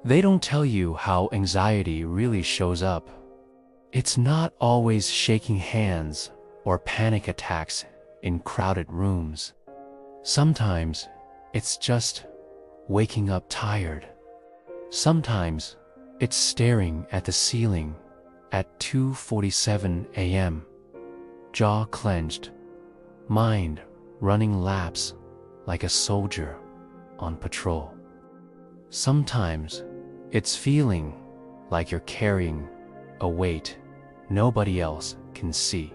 They don't tell you how anxiety really shows up. It's not always shaking hands or panic attacks in crowded rooms. Sometimes it's just waking up tired. Sometimes it's staring at the ceiling at 2:47 a.m., jaw clenched, mind running laps like a soldier on patrol. Sometimes it's feeling like you're carrying a weight nobody else can see.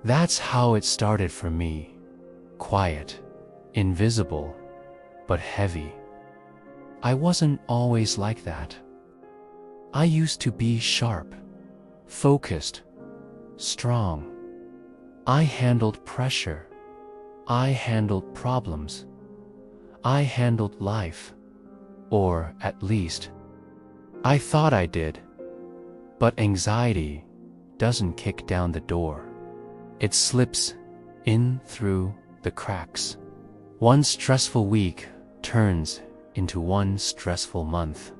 That's how it started for me. Quiet, invisible, but heavy. I wasn't always like that. I used to be sharp, focused, strong. I handled pressure. I handled problems. I handled life. Or at least, I thought I did. But anxiety doesn't kick down the door. It slips in through the cracks. One stressful week turns into one stressful month.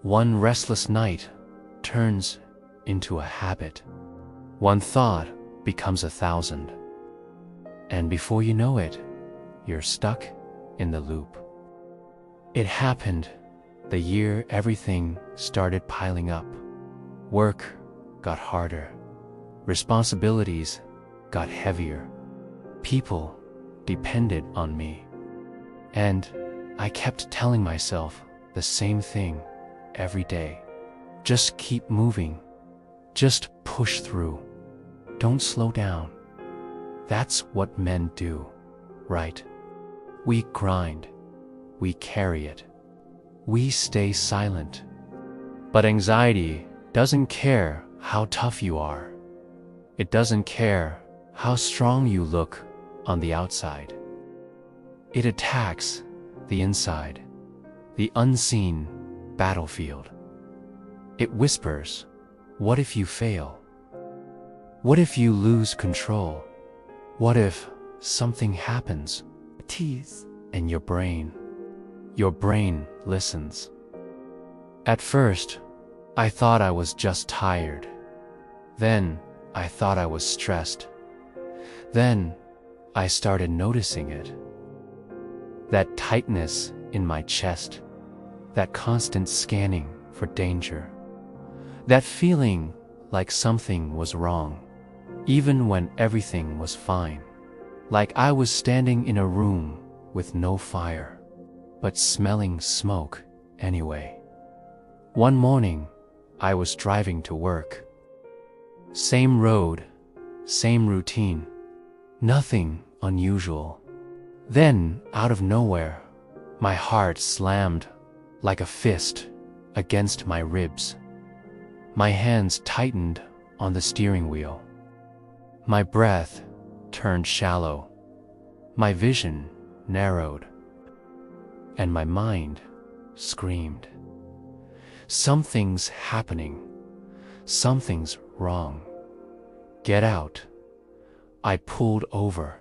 One restless night turns into a habit. One thought becomes 1,000. And before you know it, you're stuck in the loop. It happened the year everything started piling up. Work got harder. Responsibilities got heavier. People depended on me. And I kept telling myself the same thing every day. Just keep moving. Just push through. Don't slow down. That's what men do, right? We grind. We carry it. We stay silent. But anxiety doesn't care how tough you are. It doesn't care how strong you look on the outside. It attacks the inside, the unseen battlefield. It whispers, what if you fail? What if you lose control? What if something happens? Tease. And your brain listens. At first, I thought I was just tired. Then I thought I was stressed. Then I started noticing it. That tightness in my chest, that constant scanning for danger, that feeling like something was wrong, even when everything was fine, like I was standing in a room with no fire, but smelling smoke anyway. One morning, I was driving to work. Same road, same routine, nothing unusual. Then, out of nowhere, my heart slammed like a fist against my ribs. My hands tightened on the steering wheel. My breath turned shallow. My vision narrowed. And my mind screamed. Something's happening. Something's wrong. Get out. I pulled over.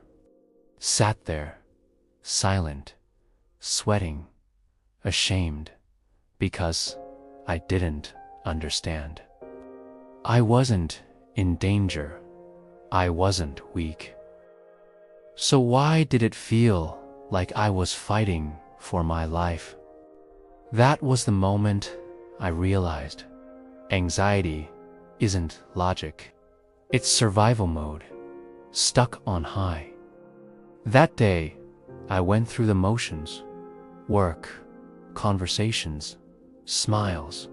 Sat there, silent, sweating, ashamed, because I didn't understand. I wasn't in danger. I wasn't weak. So why did it feel like I was fighting for my life? That was the moment I realized anxiety isn't logic. It's survival mode, stuck on high. That day, I went through the motions, work, conversations, smiles,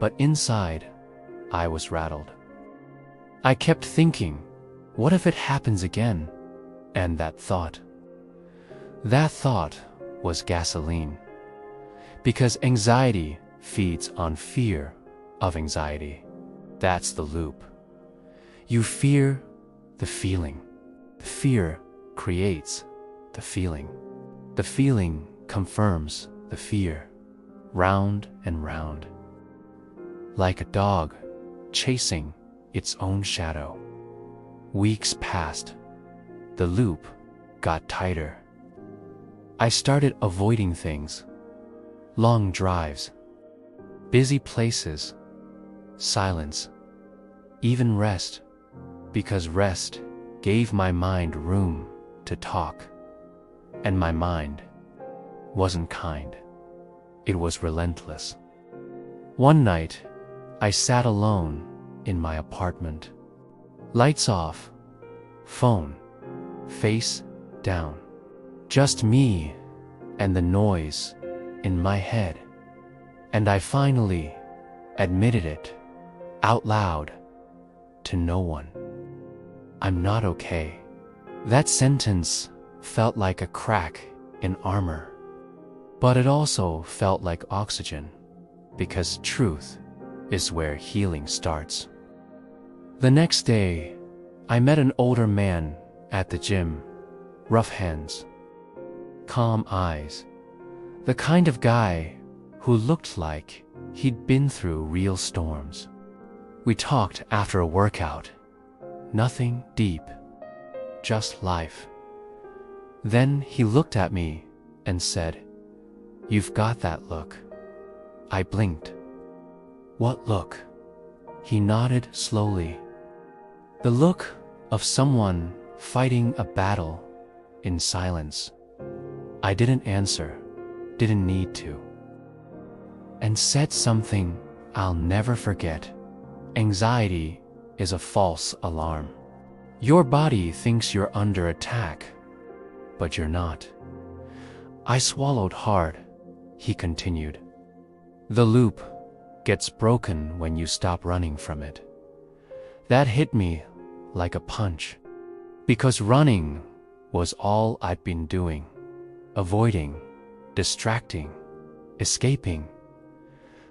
but inside, I was rattled. I kept thinking, what if it happens again? And that thought was gasoline. Because anxiety feeds on fear of anxiety. That's the loop. You fear the feeling. The fear creates the feeling. The feeling confirms the fear. Round and round. Like a dog chasing its own shadow. Weeks passed. The loop got tighter. I started avoiding things. Long drives, busy places, silence, even rest, because rest gave my mind room to talk. And my mind wasn't kind. It was relentless. One night, I sat alone in my apartment. Lights off, phone face down. Just me and the noise in my head. And I finally admitted it out loud to no one. I'm not okay. That sentence felt like a crack in armor, but it also felt like oxygen, because truth is where healing starts. The next day, I met an older man at the gym. Rough hands, calm eyes, the kind of guy who looked like he'd been through real storms. We talked after a workout. Nothing deep, just life. Then he looked at me and said, "You've got that look." I blinked. What look? He nodded slowly. The look of someone fighting a battle in silence. I didn't answer, didn't need to, and said something I'll never forget. Anxiety is a false alarm. Your body thinks you're under attack, but you're not. I swallowed hard. He continued. The loop gets broken when you stop running from it. That hit me like a punch, because running was all I'd been doing. Avoiding, distracting, escaping.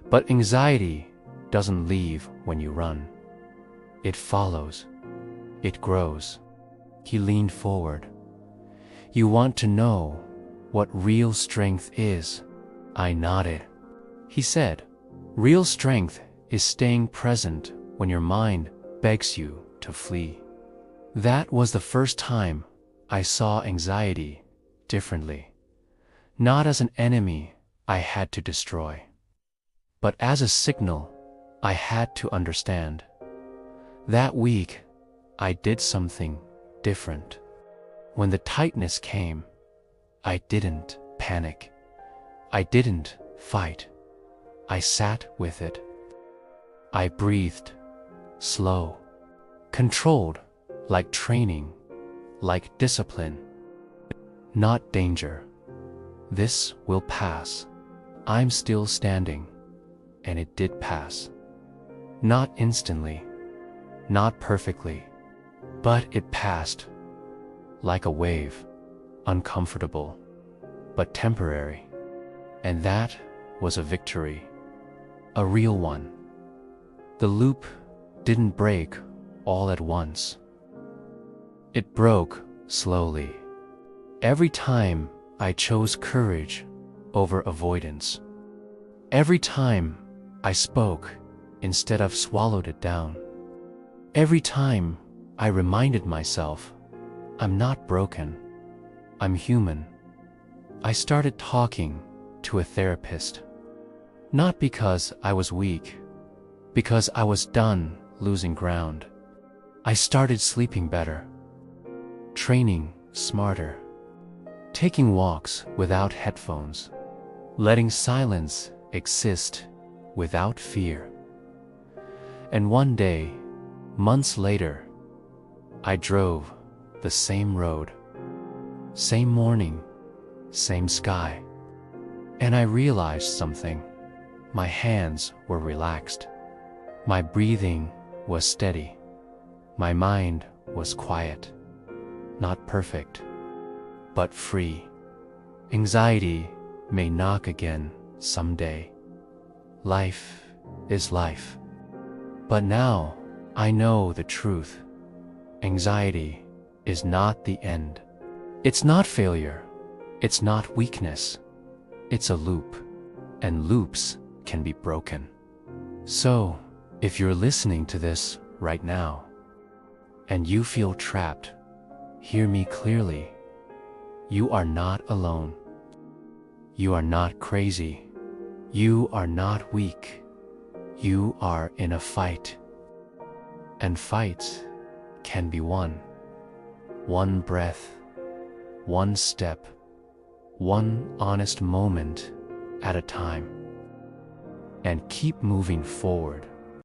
But anxiety doesn't leave when you run. It follows. It grows. He leaned forward. You want to know what real strength is? I nodded. He said, real strength is staying present when your mind begs you to flee. That was the first time I saw anxiety differently. Not as an enemy I had to destroy, but as a signal I had to understand. That week, I did something different. When the tightness came, I didn't panic. I didn't fight. I sat with it. I breathed, slow, controlled, like training, like discipline. Not danger. This will pass. I'm still standing, and it did pass. Not instantly, not perfectly, but it passed, like a wave, uncomfortable, but temporary. And that was a victory, a real one. The loop didn't break all at once. It broke slowly. Every time I chose courage over avoidance. Every time I spoke instead of swallowed it down. Every time I reminded myself, I'm not broken, I'm human. I started talking to a therapist. Not because I was weak, because I was done losing ground. I started sleeping better, training smarter, taking walks without headphones, letting silence exist without fear. And one day, months later, I drove the same road, same morning, same sky, and I realized something. My hands were relaxed. My breathing was steady. My mind was quiet. Not perfect, but free. Anxiety may knock again someday. Life is life. But now I know the truth. Anxiety is not the end. It's not failure. It's not weakness. It's a loop, and loops can be broken. So, if you're listening to this right now, and you feel trapped, hear me clearly. You are not alone. You are not crazy. You are not weak. You are in a fight, and fights can be won. One breath, one step, one honest moment at a time. And keep moving forward.